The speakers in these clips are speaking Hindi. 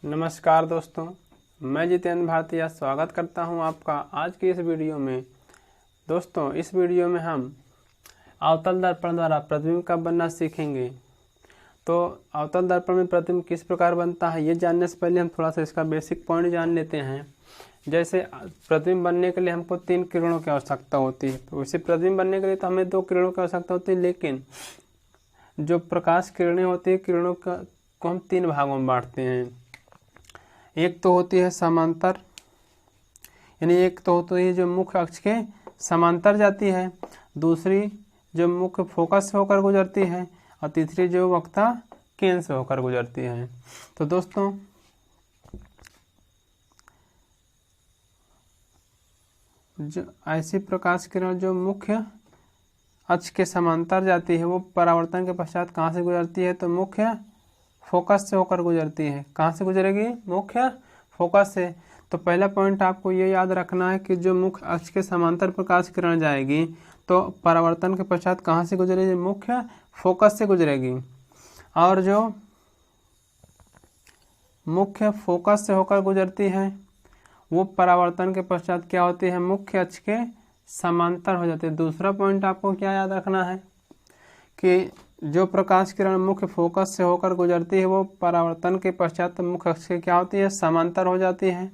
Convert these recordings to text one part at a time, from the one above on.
नमस्कार दोस्तों, मैं जितेंद्र भारतीय स्वागत करता हूं आपका आज की इस वीडियो में। दोस्तों, इस वीडियो में हम अवतल दर्पण द्वारा प्रतिबिंब का बनना सीखेंगे। तो अवतल दर्पण में प्रतिबिंब किस प्रकार बनता है, ये जानने से पहले हम थोड़ा सा इसका बेसिक पॉइंट जान लेते हैं। जैसे प्रतिबिंब बनने के लिए हमको 3 किरणों की आवश्यकता होती है, तो वैसे प्रतिबिंब बनने के लिए तो हमें 2 किरणों की आवश्यकता होती है, लेकिन जो प्रकाश किरणें होती है, किरणों को हम 3 भागों में बांटते हैं। एक तो होती है समांतर, यानी एक तो होती है जो मुख्य अक्ष के समांतर जाती है, दूसरी जो मुख्य फोकस से होकर गुजरती है, और तीसरी जो वक्ता केंद्र से होकर गुजरती है। तो दोस्तों, जो ऐसी प्रकाश किरण जो मुख्य अक्ष के समांतर जाती है, वो परावर्तन के पश्चात कहाँ से गुजरती है, तो मुख्य फोकस से होकर गुजरती है। कहाँ से गुजरेगी? मुख्य फोकस से। तो पहला पॉइंट आपको ये याद रखना है कि जो मुख्य अक्ष के समांतर प्रकाश किरण जाएगी तो परावर्तन के पश्चात कहाँ से गुजरेगी? मुख्य फोकस से गुजरेगी। और जो मुख्य फोकस से होकर गुजरती है वो परावर्तन के पश्चात क्या होती है? मुख्य अक्ष के समांतर हो जाती है। दूसरा पॉइंट आपको क्या याद रखना है कि जो प्रकाश किरण मुख्य फोकस से होकर गुजरती है वो परावर्तन के पश्चात मुख्य अक्ष के क्या होती है? समांतर हो जाती है।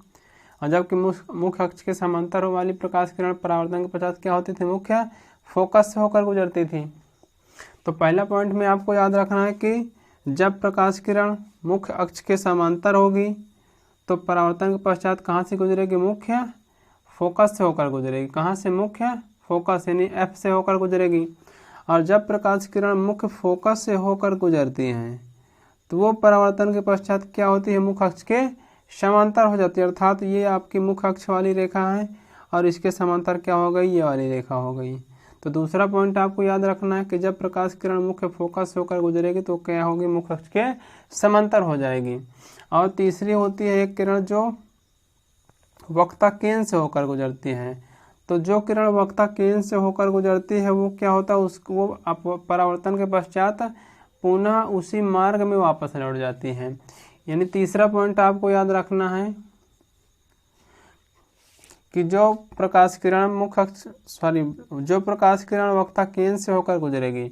और जबकि मुख्य अक्ष के समांतर वाली प्रकाश किरण परावर्तन के पश्चात क्या होती थी? मुख्य फोकस से होकर गुजरती थी। तो पहला पॉइंट में आपको याद रखना है कि जब प्रकाश किरण मुख्य अक्ष के समांतर होगी तो परावर्तन के पश्चात कहाँ से गुजरेगी? मुख्य फोकस से होकर गुजरेगी। कहाँ से? मुख्य फोकस यानी एफ से होकर गुजरेगी। और जब प्रकाश किरण मुख्य फोकस से होकर गुजरती हैं तो वो परावर्तन के पश्चात क्या होती है? मुख्य अक्ष के समांतर हो जाती है। अर्थात ये आपकी मुख्य अक्ष वाली रेखा है और इसके समांतर क्या हो गई? ये वाली रेखा हो गई। तो दूसरा पॉइंट आपको याद रखना है कि जब प्रकाश किरण मुख्य फोकस से होकर गुजरेगी तो क्या होगी? मुख्य अक्ष के समांतर हो जाएगी। और तीसरी होती है एक किरण जो वक्ता केंद्र से होकर गुजरती है। तो जो किरण वक्ता केंद्र से होकर गुजरती है वो क्या होता है? वो परावर्तन के पश्चात पुनः उसी मार्ग में वापस लौट जाती है। यानी तीसरा पॉइंट आपको याद रखना है कि जो प्रकाश किरण जो प्रकाश किरण वक्ता केंद्र से होकर गुजरेगी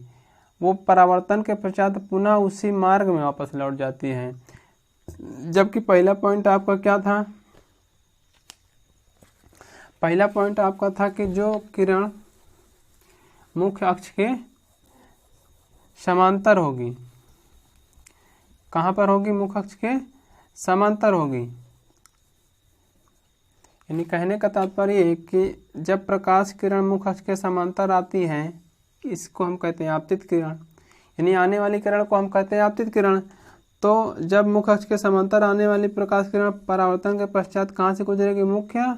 वो परावर्तन के पश्चात पुनः उसी मार्ग में वापस लौट जाती है। जबकि पहला पॉइंट आपका क्या था? पहला पॉइंट आपका था कि जो किरण मुख्य अक्ष के समांतर होगी, कहाँ पर होगी? मुख्य अक्ष के समांतर होगी। यानी कहने का तात्पर्य है कि जब प्रकाश किरण मुख्य अक्ष के समांतर आती है, इसको हम कहते हैं आपतित किरण, यानी आने वाली किरण को हम कहते हैं आपतित किरण। तो जब मुख्य अक्ष के समांतर आने वाली प्रकाश किरण परावर्तन के पश्चात कहाँ से गुजरेगी? मुख्य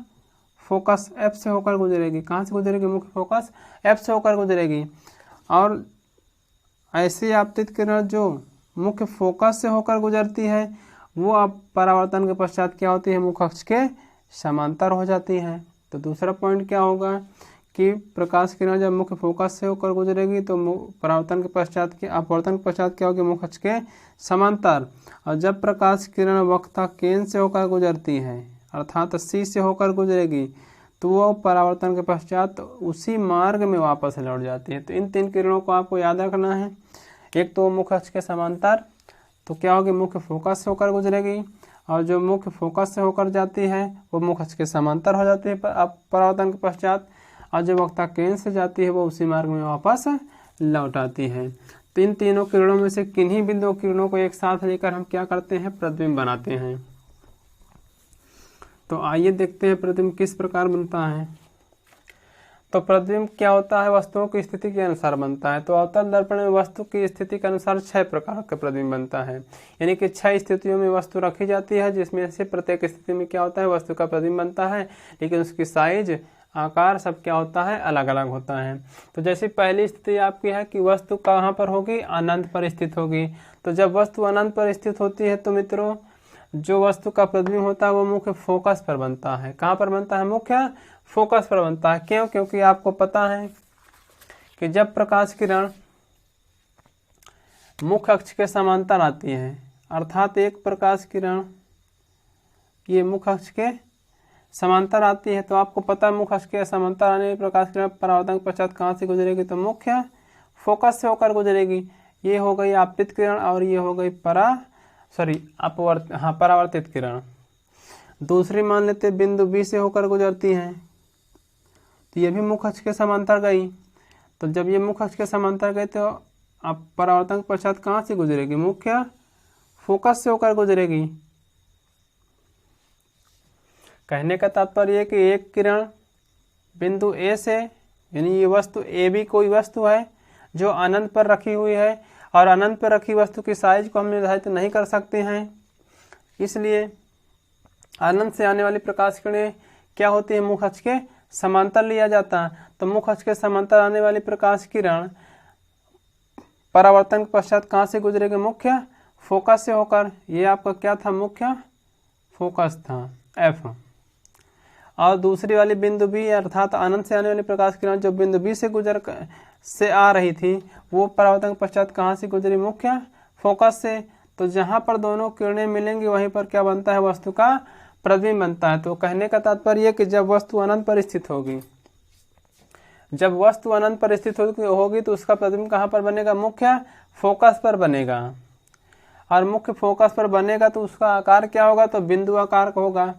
फोकस एफ से होकर गुजरेगी। कहाँ से गुजरेगी? मुख्य फोकस एफ से होकर गुजरेगी। और ऐसी आपतित किरण जो मुख्य फोकस से होकर गुजरती है वो अब परावर्तन के पश्चात क्या होती है? मुख्य अक्ष के समांतर हो जाती है। तो दूसरा पॉइंट क्या होगा कि प्रकाश किरण जब मुख्य फोकस से होकर गुजरेगी तो परावर्तन के पश्चात अपवर्तन के पश्चात क्या होगी? मुख्य अक्ष के समांतर। और जब प्रकाश किरण वक्ता केंद्र से होकर गुजरती है अर्थात सी से होकर गुजरेगी तो वो परावर्तन के पश्चात उसी मार्ग में वापस लौट जाती है। तो इन 3 किरणों को आपको याद रखना है। एक तो मुख्य अक्ष के समांतर, तो क्या होगी? मुख्य फोकस से होकर गुजरेगी। और जो मुख्य फोकस से होकर जाती है वो मुख्य अक्ष के समांतर हो जाती है परावर्तन के पश्चात। और जो वक्ता केंद्र से जाती है वो उसी मार्ग में वापस लौट आती है। तो इन तीनों किरणों में से किन्हीं भी 2 किरणों को एक साथ लेकर हम क्या करते हैं? प्रतिबिंब बनाते हैं। तो आइए देखते हैं प्रतिबिंब किस प्रकार बनता है। तो प्रतिबिंब क्या होता है? वस्तुओं की स्थिति के अनुसार बनता है। तो अवतल दर्पण में वस्तु की स्थिति के अनुसार 6 प्रकार का प्रतिबिंब बनता है। यानी कि 6 स्थितियों में वस्तु रखी जाती है, जिसमें से प्रत्येक स्थिति में क्या होता है? वस्तु का प्रतिबिंब बनता है, लेकिन उसकी साइज, आकार सब क्या होता है? अलग अलग होता है। तो जैसे पहली स्थिति आपकी है कि वस्तु कहाँ पर होगी? अनंत पर स्थित होगी। तो जब वस्तु अनंत पर स्थित होती है तो मित्रों जो वस्तु का प्रतिबिंब होता है वो मुख्य फोकस पर बनता है। कहाँ पर बनता है? मुख्य फोकस पर बनता है। क्यों? क्योंकि आपको पता है कि जब प्रकाश किरण मुख्य अक्ष के समांतर आती है, अर्थात एक प्रकाश किरण ये मुख्य अक्ष के समांतर आती है। तो आपको पता है मुख्य अक्ष के समांतर आने वाली प्रकाश किरण परावर्तन के पश्चात कहाँ से गुजरेगी, तो मुख्य फोकस से होकर गुजरेगी। ये हो गई आपतित किरण और ये हो गई परावर्तित किरण। दूसरी मान लेते बिंदु बी से होकर गुजरती हैं, तो ये भी मुख्य अक्ष के समांतर गई। तो जब ये मुख्य अक्ष के समांतर गई तो अब परावर्तन के पश्चात कहाँ से गुजरेगी, मुख्य फोकस से होकर गुजरेगी। कहने का तात्पर्य है कि एक किरण बिंदु ए से, यानी ये वस्तु ए भी कोई वस्तु है जो अनंत पर रखी हुई है, और अनंत पर रखी वस्तु की साइज को हम निर्धारित नहीं कर सकते हैं, इसलिए अनंत से आने वाली प्रकाश किरणें क्या होती है, मुख्य अक्ष के समांतर लिया जाता है। तो मुख्य अक्ष के समांतर आने वाली प्रकाश किरण परावर्तन के पश्चात कहाँ से गुजरेगी, मुख्य फोकस से होकर। ये आपका क्या था, मुख्य फोकस था एफ। और दूसरी वाली बिंदु बी अर्थात अनंत से आने वाली प्रकाश किरण जो बिंदु बी से आ रही थी, वो परावर्तन के पश्चात कहाँ से गुजरी, मुख्य फोकस से। तो जहाँ पर दोनों किरणें मिलेंगी वहीं पर क्या बनता है, वस्तु का प्रतिबिंब बनता है। तो कहने का तात्पर्य कि जब वस्तु अनंत पर स्थित होगी, जब वस्तु अनंत पर स्थित होगी तो उसका प्रतिबिंब कहाँ पर बनेगा, मुख्य फोकस पर बनेगा। और मुख्य फोकस पर बनेगा तो उसका आकार क्या होगा, तो बिंदु आकार का होगा।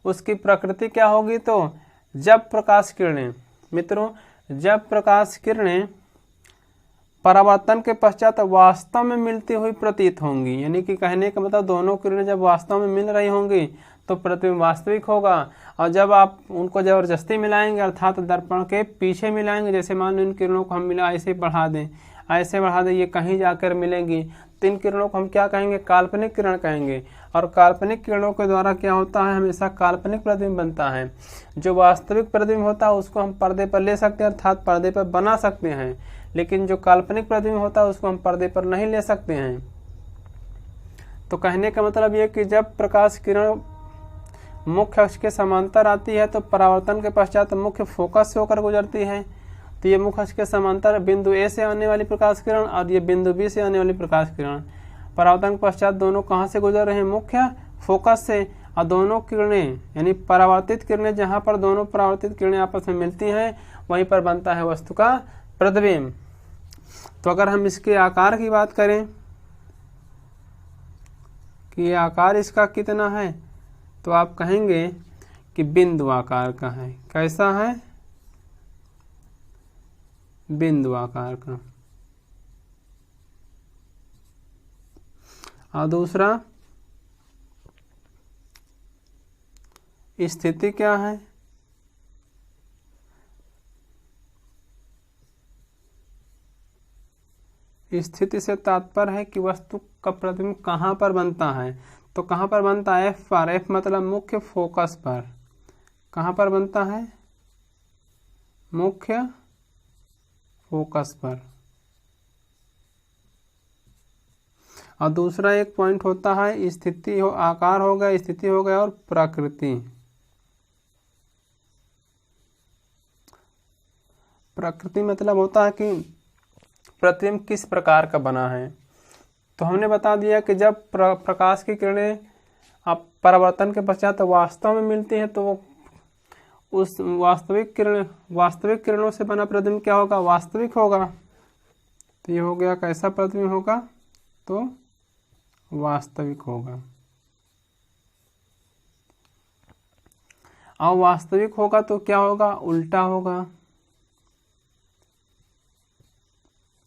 उसकी प्रकृति क्या होगी, तो जब प्रकाश किरणें, मित्रों जब प्रकाश किरणें परावर्तन के पश्चात वास्तव में मिलती हुई प्रतीत होंगी, यानी कि कहने का मतलब दोनों किरणें जब वास्तव में मिल रही होंगी तो प्रतिबिंब वास्तविक होगा। और जब आप उनको जबरदस्ती मिलाएंगे अर्थात दर्पण के पीछे मिलाएंगे, जैसे मान लो इन किरणों को हम मिला ऐसे बढ़ा दें, ये कहीं जाकर मिलेंगी, तो इन किरणों को हम क्या कहेंगे, काल्पनिक किरण कहेंगे। और काल्पनिक किरणों के द्वारा क्या होता है, हमेशा काल्पनिक प्रतिबिंब बनता है। जो वास्तविक प्रतिबिंब होता है उसको हम पर्दे पर ले सकते हैं अर्थात पर्दे पर बना सकते हैं, लेकिन जो काल्पनिक प्रतिबिंब होता है उसको हम पर्दे पर नहीं ले सकते हैं। तो कहने का मतलब ये कि जब प्रकाश किरण मुख्य अक्ष के समांतर आती है तो परावर्तन के पश्चात मुख्य फोकस से होकर गुजरती है। तो ये मुख्य अक्ष के समांतर बिंदु ए से आने वाली प्रकाश किरण और ये बिंदु बी से आने वाली प्रकाश किरण परावर्तन के पश्चात दोनों कहाँ से गुजर रहे हैं, मुख्य फोकस से। और दोनों किरणें यानी परावर्तित किरणें, जहाँ पर दोनों परावर्तित किरणें आपस में मिलती हैं वहीं पर बनता है वस्तु का प्रतिबिंब। तो अगर हम इसके आकार की बात करें कि ये आकार इसका कितना है, तो आप कहेंगे कि बिंदु आकार का है। कैसा है, बिंदु आकार का। और दूसरा स्थिति क्या है, स्थिति से तात्पर्य है कि वस्तु का प्रतिबिंब कहाँ पर बनता है। तो कहाँ पर बनता है, एफ पर। एफ मतलब मुख्य फोकस पर। कहाँ पर बनता है, मुख्य फोकस पर। और दूसरा एक पॉइंट होता है स्थिति हो, आकार हो गया, स्थिति हो गया और प्रकृति। प्रकृति मतलब होता है कि प्रतिबिंब किस प्रकार का बना है। तो हमने बता दिया कि जब प्रकाश की किरणें अब परावर्तन के पश्चात वास्तव में मिलती हैं तो उस वास्तविक किरणों से बना प्रतिबिंब क्या होगा, वास्तविक होगा। तो ये हो गया कैसा प्रतिबिंब होगा, तो वास्तविक होगा। और वास्तविक होगा तो क्या होगा, उल्टा होगा।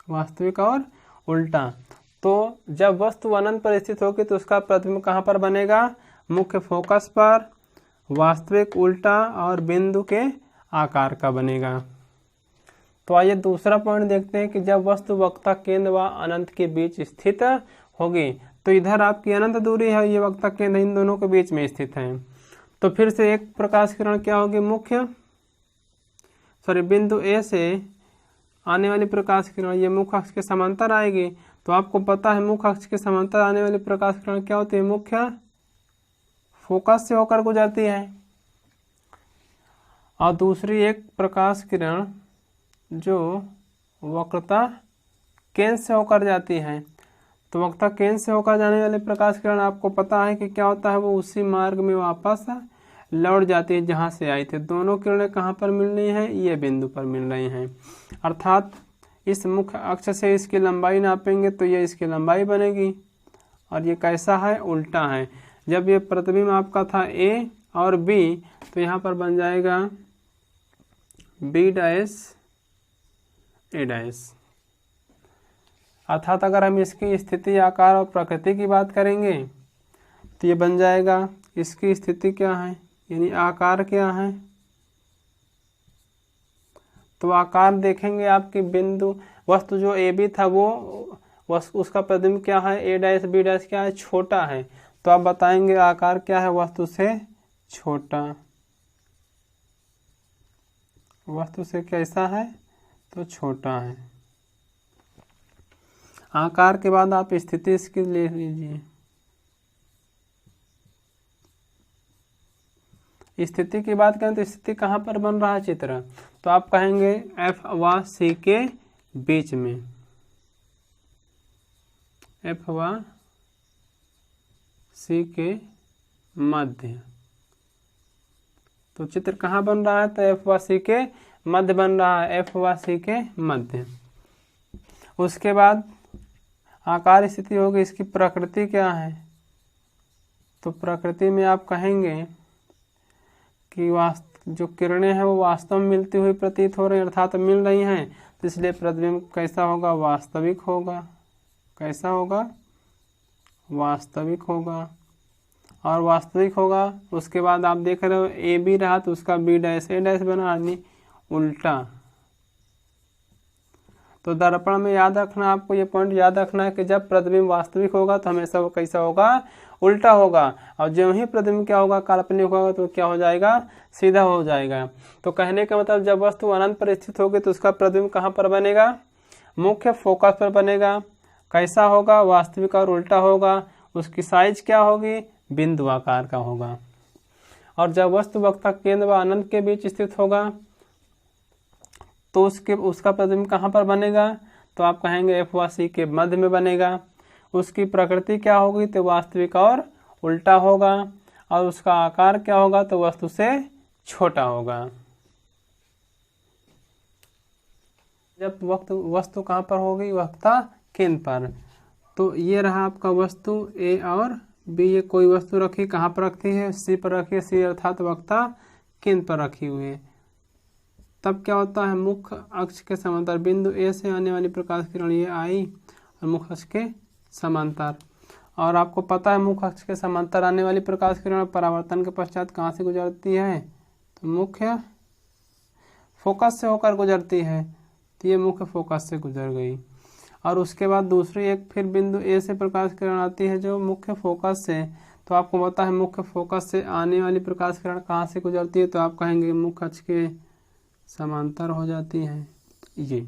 वास्तविक और उल्टा। तो जब वस्तु अनंत पर स्थित होगी तो उसका प्रतिबिंब कहाँ पर बनेगा, मुख्य फोकस पर, वास्तविक उल्टा और बिंदु के आकार का बनेगा। तो आइए दूसरा पॉइंट देखते हैं कि जब वस्तु वक्ता केंद्र व अनंत के बीच स्थित होगी, तो इधर आपकी अनंत दूरी है, ये वक्ता केंद्र इन दोनों के बीच में स्थित है। तो फिर से एक प्रकाश किरण क्या होगी, बिंदु ए से आने वाली प्रकाश किरण ये मुख्य अक्ष के समांतर आएगी। तो आपको पता है मुख्य अक्ष के समांतर आने वाली प्रकाश किरण क्या होती है, मुख्य फोकस से होकर गुजरती है। और दूसरी एक प्रकाश किरण जो वक्रता केंद्र से होकर जाती है। तो वक्ता केंद्र से होकर जाने वाले प्रकाश किरण आपको पता है कि क्या होता है, वो उसी मार्ग में वापस लौट जाती है जहाँ से आई थी। दोनों किरणें कहाँ पर मिल रही हैं, ये बिंदु पर मिल रही हैं। अर्थात इस मुख्य अक्ष से इसकी लंबाई नापेंगे तो ये इसकी लंबाई बनेगी, और ये कैसा है, उल्टा है। जब ये प्रतिबिंब आपका था ए और बी, तो यहाँ पर बन जाएगा बी डैश ए डैश। अर्थात अगर हम इसकी स्थिति, आकार और प्रकृति की बात करेंगे तो ये बन जाएगा, इसकी स्थिति क्या है यानी आकार क्या है, तो आकार देखेंगे आपकी बिंदु वस्तु जो ए बी था वो उसका प्रतिबिंब क्या है, ए डैश बी डैश क्या है, छोटा है। तो आप बताएंगे आकार क्या है, वस्तु से छोटा, वस्तु से कैसा है, तो छोटा है। आकार के बाद आप स्थिति इसकी ले लीजिए। स्थिति की बात करें तो स्थिति कहाँ पर बन रहा है चित्र, तो आप कहेंगे एफ व सी के बीच में, एफ व सी के मध्य। तो चित्र कहाँ बन रहा है, तो एफ व सी के मध्य बन रहा है, एफ व सी के मध्य। उसके बाद आकार स्थिति होगी, इसकी प्रकृति क्या है, तो प्रकृति में आप कहेंगे कि जो किरणें हैं वो वास्तव में मिलती हुई प्रतीत हो रही हैं, अर्थात मिल रही हैं, तो इसलिए प्रतिबिंब कैसा होगा, वास्तविक होगा। कैसा होगा, वास्तविक होगा। और वास्तविक होगा उसके बाद आप देख रहे हो ए बी रहा तो उसका बी डैश ए डैश बना, यानी उल्टा। तो दर्पण में याद रखना, आपको ये पॉइंट याद रखना है कि जब प्रतिबिंब वास्तविक होगा तो हमेशा वो कैसा होगा, उल्टा होगा। और जो ही प्रतिबिंब क्या होगा, काल्पनिक होगा, तो क्या हो जाएगा, सीधा हो जाएगा। तो कहने का मतलब जब वस्तु अनंत पर स्थित होगी तो उसका प्रतिबिंब कहाँ पर बनेगा, मुख्य फोकस पर बनेगा। कैसा होगा, वास्तविक और उल्टा होगा। उसकी साइज क्या होगी, बिंदु आकार का होगा। और जब वस्तु वक्ता केंद्र व अनंत के बीच स्थित होगा तो उसका प्रतिबिंब कहाँ पर बनेगा, तो आप कहेंगे एफ व सी के मध्य में बनेगा। उसकी प्रकृति क्या होगी, तो वास्तविक और उल्टा होगा। और उसका आकार क्या होगा, तो वस्तु से छोटा होगा। जब वस्तु कहाँ पर होगी, वक्ता केंद्र पर। तो ये रहा आपका वस्तु ए और बी, ये कोई वस्तु रखी, कहाँ पर रखी है, सी पर रखी है, सी अर्थात वक्ता केंद्र पर रखी हुई है। तब क्या होता है, मुख्य अक्ष के समांतर बिंदु ए से आने वाली प्रकाश किरण ये आई और मुख्य अक्ष के समांतर। और आपको पता है मुख्य अक्ष के समांतर आने वाली प्रकाश किरण परावर्तन के पश्चात कहाँ से गुजरती है, तो मुख्य फोकस से होकर गुजरती है। तो ये मुख्य फोकस से गुजर गई। और उसके बाद दूसरी एक फिर बिंदु ए से प्रकाश किरण आती है जो मुख्य फोकस से। तो आपको पता है मुख्य फोकस से आने वाली प्रकाश किरण कहाँ से गुजरती है, तो आप कहेंगे मुख्य अक्ष के समांतर हो जाती है ये।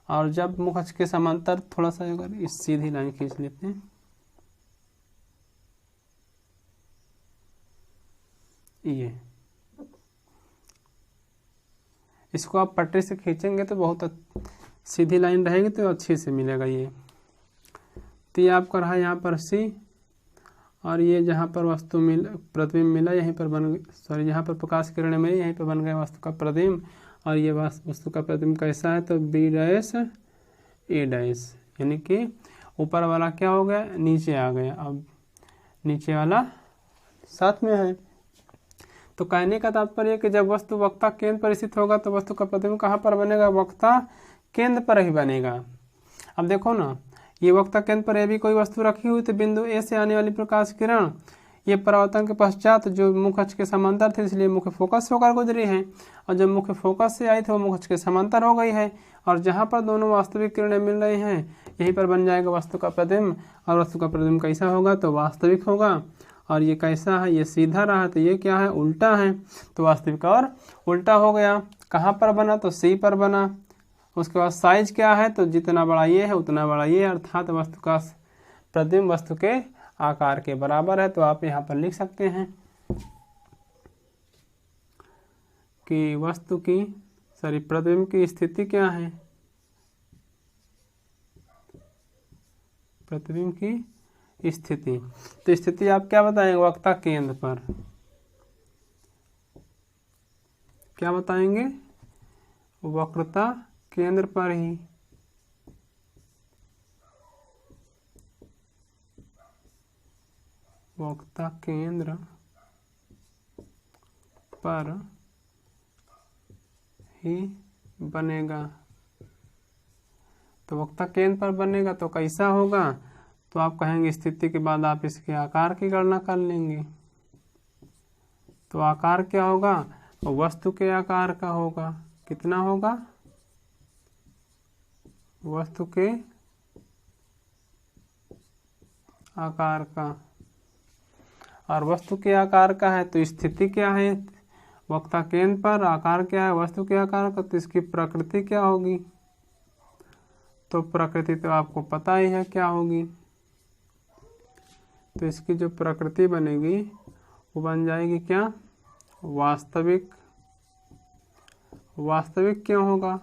और जब मुख्य अक्ष के समांतर, थोड़ा सा अगर इस सीधी लाइन खींच लेते हैं, ये इसको आप पटरी से खींचेंगे तो बहुत सीधी लाइन रहेगी, तो अच्छे से मिलेगा ये। तो ये आपका रहा यहाँ पर सी, और ये जहाँ पर वस्तु प्रतिबिंब मिला यहीं पर बन गई, सॉरी यहाँ पर प्रकाश किरणें मिली यहीं पर बन गए वस्तु का प्रतिबिंब। और ये वस्तु का प्रतिबिंब कैसा है, तो बी डैश ए डैश, यानी कि ऊपर वाला क्या हो गया, नीचे आ गया, अब नीचे वाला साथ में है। तो कहने का तात्पर्य कि जब वस्तु वक्ता केंद्र पर स्थित होगा तो वस्तु का प्रतिबिंब कहाँ पर बनेगा, वक्ता केंद्र पर ही बनेगा। अब देखो ना, ये वक्ता केंद्र पर ए भी कोई वस्तु रखी हुई, तो बिंदु ए से आने वाली प्रकाश किरण ये परावर्तन के पश्चात जो मुख्य अक्ष के समांतर थे, इसलिए मुख्य फोकस से होकर गुजरी है। और जब मुख्य फोकस से आई थी वो मुख्य अक्ष के समांतर हो गई है। और जहाँ पर दोनों वास्तविक किरणें मिल रही हैं यहीं पर बन जाएगा वस्तु का प्रतिबिंब। और वस्तु का प्रतिबिंब कैसा होगा, तो वास्तविक होगा। और ये कैसा है, ये सीधा रहा, तो ये क्या है, उल्टा है। तो वास्तविक और उल्टा हो गया। कहाँ पर बना, तो सी पर बना। उसके बाद साइज क्या है, तो जितना बड़ा ये है उतना बड़ा ये है, अर्थात वस्तु का प्रतिबिंब वस्तु के आकार के बराबर है। तो आप यहाँ पर लिख सकते हैं कि वस्तु की प्रतिबिंब की स्थिति क्या है, प्रतिबिंब की स्थिति। तो स्थिति आप क्या बताएंगे? वक्ता केंद्र पर। क्या बताएंगे? वक्रता केंद्र पर ही। वक्ता केंद्र पर ही बनेगा। तो वक्ता केंद्र पर बनेगा तो कैसा होगा? तो आप कहेंगे स्थिति के बाद आप इसके आकार की गणना कर लेंगे। तो आकार क्या होगा? वस्तु के आकार का होगा। कितना होगा? वस्तु के आकार का। और वस्तु के आकार का है तो स्थिति क्या है? वक्ता केंद्र पर आकार क्या है? वस्तु के आकार का। तो इसकी प्रकृति क्या होगी? तो प्रकृति तो आपको पता ही है क्या होगी। तो इसकी जो प्रकृति बनेगी वो बन जाएगी क्या? वास्तविक। वास्तविक क्यों होगा?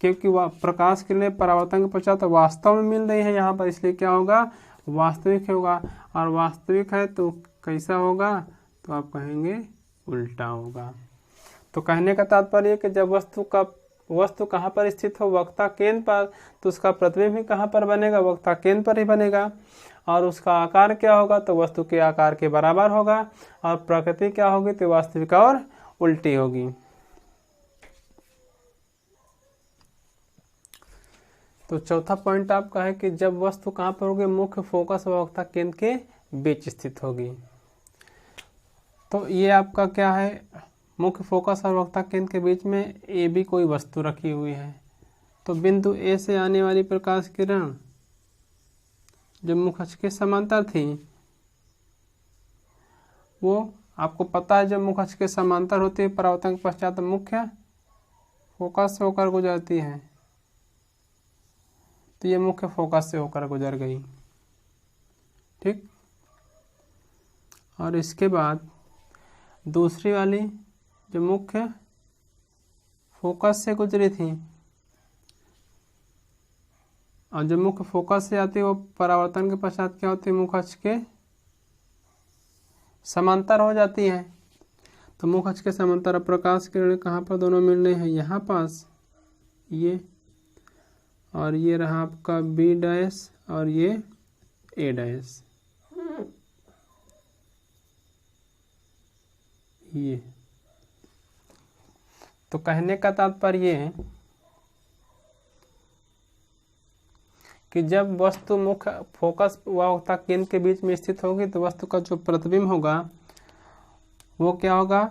क्योंकि प्रकाश किरणें परावर्तन के पश्चात वास्तव में मिल रही है यहाँ पर, इसलिए क्या होगा? वास्तविक होगा। और वास्तविक है तो कैसा होगा? तो आप कहेंगे उल्टा होगा। तो कहने का तात्पर्य कि जब वस्तु कहाँ पर स्थित हो? वक्ता केंद्र पर, तो उसका प्रतिबिंब भी कहाँ पर बनेगा? वक्ता केंद्र पर ही बनेगा। और उसका आकार क्या होगा? तो वस्तु के आकार के बराबर होगा। और प्रकृति क्या होगी? तो वास्तविक और उल्टी होगी। तो चौथा पॉइंट आपका है कि जब वस्तु कहाँ पर होगी? मुख्य फोकस व वक्ता केंद्र के बीच स्थित होगी। तो ये आपका क्या है? मुख्य फोकस और वक्ता केंद्र के बीच में ए बी कोई वस्तु रखी हुई है। तो बिंदु ए से आने वाली प्रकाश किरण जो मुख्य अक्ष के समांतर थी, वो आपको पता है जब मुख्य अक्ष के समांतर होती है परावर्तन के पश्चात मुख्य फोकस से होकर गुजरती है। तो ये मुख्य फोकस से होकर गुजर गई। ठीक। और इसके बाद दूसरी वाली जो मुख्य फोकस से गुजरी थी, और जो मुख्य फोकस से आती है वो परावर्तन के पश्चात क्या होती है? मुख्य अक्ष के समांतर हो जाती है। तो मुख्य अक्ष के समांतर प्रकाश किरण कहाँ पर दोनों मिल रहे हैं? यहाँ पास ये, और ये रहा आपका बी डैश और ये ए डैश। ये तो कहने का तात्पर्य ये है कि जब वस्तु मुख्य फोकस व वक्ता केंद्र के बीच में स्थित होगी तो वस्तु का जो प्रतिबिंब होगा वो क्या होगा?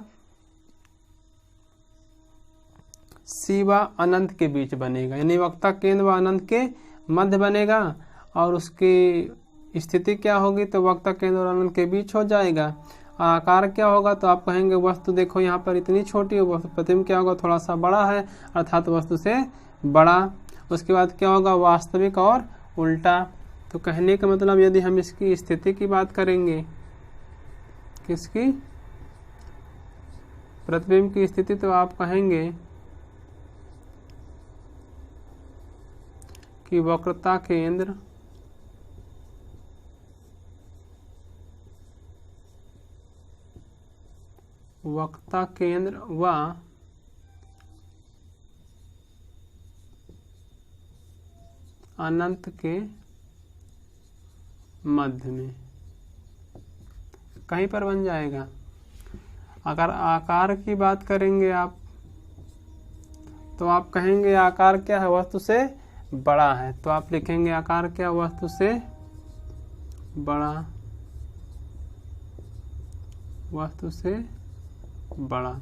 सी व अनंत के बीच बनेगा, यानी वक्ता केंद्र व अनंत के मध्य बनेगा। और उसकी स्थिति क्या होगी? तो वक्ता केंद्र और अनंत के बीच हो जाएगा। आकार क्या होगा? तो आप कहेंगे वस्तु देखो यहाँ पर इतनी छोटी है, प्रतिबिंब क्या होगा? थोड़ा सा बड़ा है, अर्थात वस्तु से बड़ा। उसके बाद क्या होगा? वास्तविक और उल्टा। तो कहने का मतलब यदि हम इसकी स्थिति की बात करेंगे, किसकी? प्रतिबिंब की स्थिति, तो आप कहेंगे कि वक्रता केंद्र व अनंत के मध्य में कहीं पर बन जाएगा। अगर आकार की बात करेंगे आप, तो आप कहेंगे आकार क्या है? वस्तु से बड़ा है। तो आप लिखेंगे आकार क्या? वस्तु से बड़ा। वस्तु से बड़ा।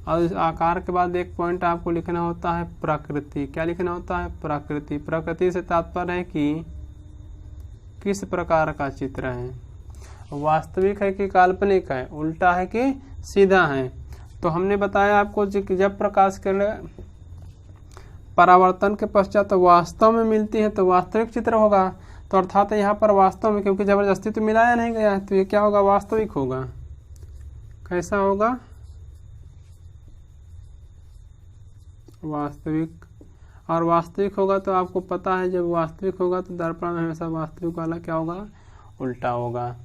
और इस आकार के बाद एक पॉइंट आपको लिखना होता है प्रकृति। क्या लिखना होता है? प्रकृति। प्रकृति से तात्पर्य है कि किस प्रकार का चित्र है, वास्तविक है कि काल्पनिक है, उल्टा है कि सीधा है। तो हमने बताया आपको कि जब प्रकाश किरण परावर्तन के पश्चात तो वास्तव में मिलती है तो वास्तविक चित्र होगा। तो अर्थात यहाँ पर वास्तव में, क्योंकि जबरदस्ती तो मिलाया नहीं गया है, तो ये क्या होगा? वास्तविक होगा। कैसा होगा? वास्तविक। और वास्तविक होगा तो आपको पता है जब वास्तविक होगा तो दर्पण में हमेशा वास्तविक वाला क्या होगा, उल्टा होगा।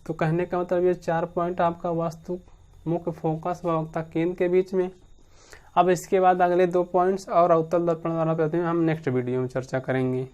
तो कहने का मतलब ये 4 पॉइंट आपका वस्तु, मुख्य फोकस व वक्ता केंद्र के बीच में। अब इसके बाद अगले 2 पॉइंट्स और अवतल दर्पण द्वारा प्रतिबिंब हम नेक्स्ट वीडियो में चर्चा करेंगे।